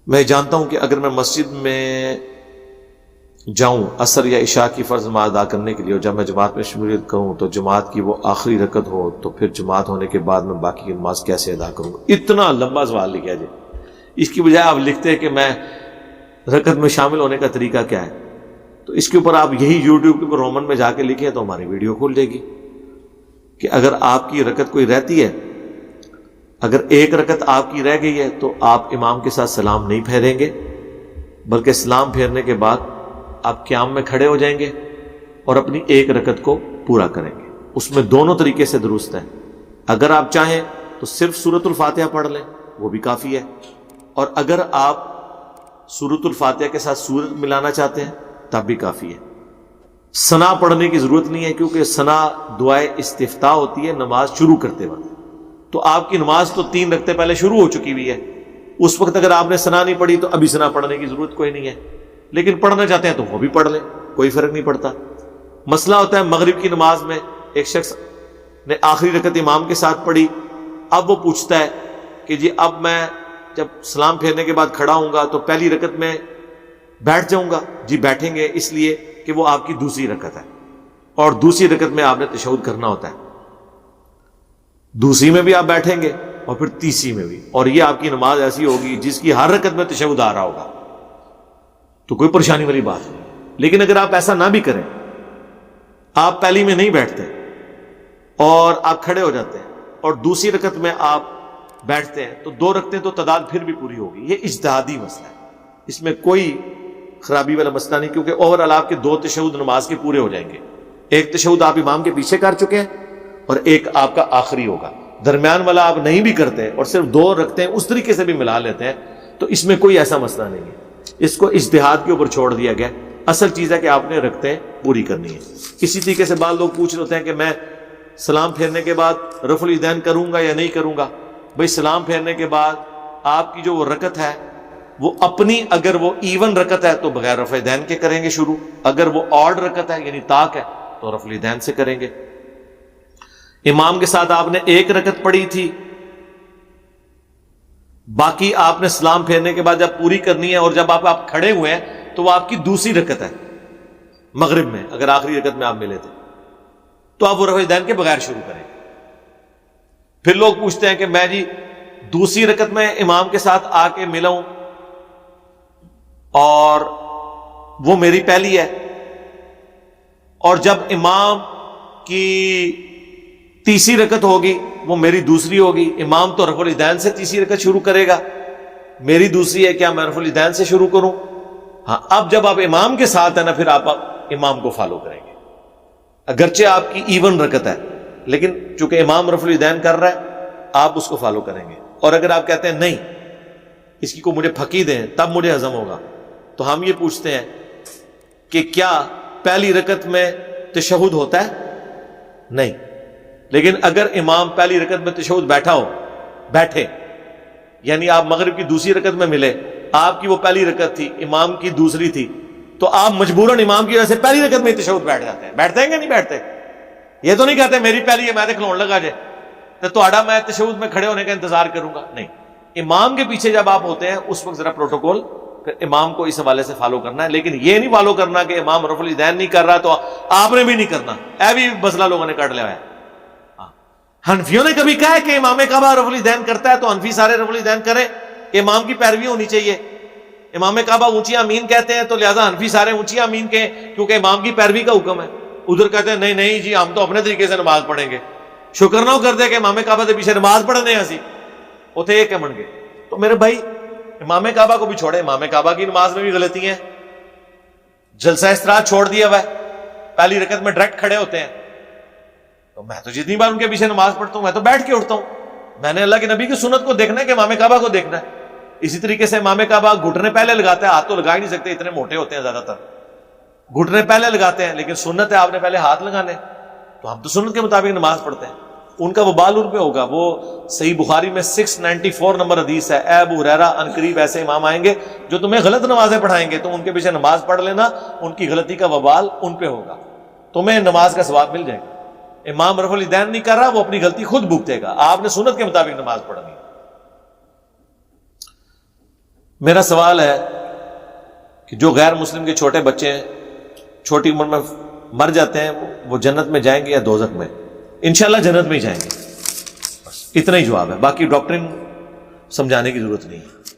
میں جانتا ہوں کہ اگر میں مسجد میں جاؤں عصر یا عشاء کی فرض نماز ادا کرنے کے لیے اور جب میں جماعت میں شمولیت کروں تو جماعت کی وہ آخری رکعت ہو تو پھر جماعت ہونے کے بعد میں باقی کی نماز کیسے ادا کروں گا؟ اتنا لمبا سوال لکھا جی. اس کی بجائے آپ لکھتے ہیں کہ میں رکعت میں شامل ہونے کا طریقہ کیا ہے، تو اس کے اوپر آپ یہی یوٹیوب کے اوپر رومن میں جا کے لکھیں تو ہماری ویڈیو کھول جائے گی کہ اگر آپ کی رکعت کوئی رہتی ہے، اگر ایک رکعت آپ کی رہ گئی ہے تو آپ امام کے ساتھ سلام نہیں پھیریں گے، بلکہ سلام پھیرنے کے بعد آپ قیام میں کھڑے ہو جائیں گے اور اپنی ایک رکعت کو پورا کریں گے. اس میں دونوں طریقے سے درست ہے. اگر آپ چاہیں تو صرف سورۃ الفاتحہ پڑھ لیں، وہ بھی کافی ہے، اور اگر آپ سورۃ الفاتحہ کے ساتھ سورت ملانا چاہتے ہیں تب بھی کافی ہے. ثنا پڑھنے کی ضرورت نہیں ہے کیونکہ ثنا دعائے استفتاح ہوتی ہے نماز شروع کرتے وقت. تو آپ کی نماز تو 3 رکعتیں پہلے شروع ہو چکی ہوئی ہے، اس وقت اگر آپ نے ثنا نہیں پڑھی تو ابھی ثنا پڑھنے کی ضرورت کوئی نہیں ہے، لیکن پڑھنا چاہتے ہیں تو وہ بھی پڑھ لیں، کوئی فرق نہیں پڑتا. مسئلہ ہوتا ہے مغرب کی نماز میں ایک شخص نے آخری رکعت امام کے ساتھ پڑھی، اب وہ پوچھتا ہے کہ جی اب میں جب سلام پھیرنے کے بعد کھڑا ہوں گا تو پہلی رکعت میں بیٹھ جاؤں گا؟ جی بیٹھیں گے، اس لیے کہ وہ آپ کی دوسری رکعت ہے اور دوسری رکعت میں آپ نے تشہد کرنا ہوتا ہے. دوسری میں بھی آپ بیٹھیں گے اور پھر تیسری میں بھی، اور یہ آپ کی نماز ایسی ہوگی جس کی ہر رکعت میں تشہد آ رہا ہوگا، تو کوئی پریشانی والی بات نہیں. لیکن اگر آپ ایسا نہ بھی کریں، آپ پہلی میں نہیں بیٹھتے اور آپ کھڑے ہو جاتے ہیں اور دوسری رکعت میں آپ بیٹھتے ہیں تو 2 رکعتیں تو تعداد پھر بھی پوری ہوگی. یہ اجتہادی مسئلہ ہے، اس میں کوئی خرابی والا مسئلہ نہیں، کیونکہ اوورآل آپ کے 2 تشہد نماز کے پورے ہو جائیں گے. ایک تشہد آپ امام کے پیچھے کر چکے ہیں اور ایک آپ کا آخری ہوگا. درمیان والا آپ نہیں بھی کرتے اور صرف 2 رکعتیں اس طریقے سے بھی ملا لیتے ہیں تو اس میں کوئی ایسا مسئلہ نہیں ہے. اس کو اجتہاد کے اوپر چھوڑ دیا گیا. اصل چیز ہے کہ آپ نے رکعتیں پوری کرنی ہے. اسی طریقے سے بعض لوگ پوچھ رہے ہوتے ہیں کہ میں سلام پھیرنے کے بعد رفع الیدین کروں گا یا نہیں کروں گا. بھئی سلام پھیرنے کے بعد آپ کی جو وہ رکعت ہے وہ اپنی، اگر وہ ایون رکعت ہے تو بغیر رفع الیدین کے کریں گے شروع، اگر وہ آڈ رکعت ہے یعنی طاق ہے تو رفع الیدین سے کریں گے. امام کے ساتھ آپ نے 1 رکعت پڑھی تھی، باقی آپ نے سلام پھیرنے کے بعد جب پوری کرنی ہے اور جب آپ کھڑے ہوئے ہیں تو وہ آپ کی دوسری رکعت ہے مغرب میں، اگر آخری رکعت میں آپ ملے تھے تو آپ وہ رفع الیدین کے بغیر شروع کریں. پھر لوگ پوچھتے ہیں کہ میں جی دوسری رکعت میں امام کے ساتھ آ کے ملا ہوں اور وہ میری پہلی ہے، اور جب امام کی تیسری رکعت ہوگی وہ میری دوسری ہوگی. امام تو رفع الیدین سے تیسری رکعت شروع کرے گا، میری دوسری ہے، کیا میں رفع الیدین سے شروع کروں؟ ہاں، اب جب آپ امام کے ساتھ ہیں نا پھر آپ امام کو فالو کریں گے، اگرچہ آپ کی ایون رکعت ہے لیکن چونکہ امام رفع الیدین کر رہا ہے آپ اس کو فالو کریں گے. اور اگر آپ کہتے ہیں نہیں اس کی کو مجھے پھکی دیں تب مجھے ہضم ہوگا، تو ہم یہ پوچھتے ہیں کہ کیا پہلی رکعت میں تشہد ہوتا ہے؟ نہیں. لیکن اگر امام پہلی رکعت میں تشہد بیٹھے یعنی آپ مغرب کی دوسری رکعت میں ملے، آپ کی وہ پہلی رکعت تھی، امام کی دوسری تھی، تو آپ مجبوراً امام کی وجہ سے پہلی رکعت میں تشہد بیٹھ جاتے ہیں. بیٹھتے ہیں کہ نہیں بیٹھتے؟ یہ تو نہیں کہتے میری پہلی ہے میں کھلون لگا جائے تو آڈا میں تشہد میں کھڑے ہونے کا انتظار کروں گا. نہیں، امام کے پیچھے جب آپ ہوتے ہیں اس وقت ذرا پروٹوکول پھر امام کو اس حوالے سے فالو کرنا ہے. لیکن یہ نہیں فالو کرنا کہ امام رفع الیدین نہیں کر رہا تو آپ نے بھی نہیں کرنا. اے بھی مسئلہ لوگوں نے کاٹ لیا ہے. حنفیوں نے کبھی کہا ہے کہ امام کعبہ رفع الیدین کرتا ہے تو حنفی سارے رفع الیدین کریں؟ امام کی پیروی ہونی چاہیے. امام کعبہ اونچی آمین کہتے ہیں تو لہذا حنفی سارے اونچی آمین کہیں کیونکہ امام کی پیروی کا حکم ہے. ادھر کہتے ہیں نہیں جی ہم تو اپنے طریقے سے نماز پڑھیں گے. شکر نہ کر دے کہ امام کعبہ سے پیچھے نماز پڑھنے ہنسی اتنے یہ کہ من گئے. تو میرے بھائی امام کعبہ کو بھی چھوڑے، امام کعبہ کی نماز میں بھی غلطی ہیں. جلسہ استراحت چھوڑ دیا ہوا ہے، پہلی رکعت میں ڈائریکٹ کھڑے ہوتے ہیں. تو میں تو جتنی بار ان کے پیچھے نماز پڑھتا ہوں میں تو بیٹھ کے اٹھتا ہوں. میں نے اللہ کے نبی کی سنت کو دیکھنا ہے کہ امام کعبہ کو دیکھنا ہے. اسی طریقے سے امام کعبہ گھٹنے پہلے لگاتا ہے، ہاتھ تو لگا ہی نہیں سکتے اتنے موٹے ہوتے ہیں زیادہ تر. گھٹنے پہلے لگاتے ہیں لیکن سنت ہے آپ نے پہلے ہاتھ لگانے، تو ہم تو سنت کے مطابق نماز پڑھتے ہیں. ان کا وبال ان پہ ہوگا. وہ صحیح بخاری میں 694 نمبر حدیث ہے، اے ابو ہریرہ ان قریب ایسے امام آئیں گے جو تمہیں غلط نمازیں پڑھائیں گے، تم ان کے پیچھے نماز پڑھ لینا، ان کی غلطی کا وبال ان پہ ہوگا، تمہیں نماز کا ثواب مل جائے گا. امام رفع الیدین نہیں کر رہا، وہ اپنی غلطی خود بھگتے گا. آپ نے سنت کے مطابق نماز پڑھنی. میرا سوال ہے کہ جو غیر مسلم کے چھوٹے بچے ہیں چھوٹی عمر میں مر جاتے ہیں وہ جنت میں جائیں گے یا دوزخ میں؟ انشاءاللہ جنت میں ہی جائیں گے، بس اتنا ہی جواب ہے، باقی ڈاکٹرن سمجھانے کی ضرورت نہیں ہے۔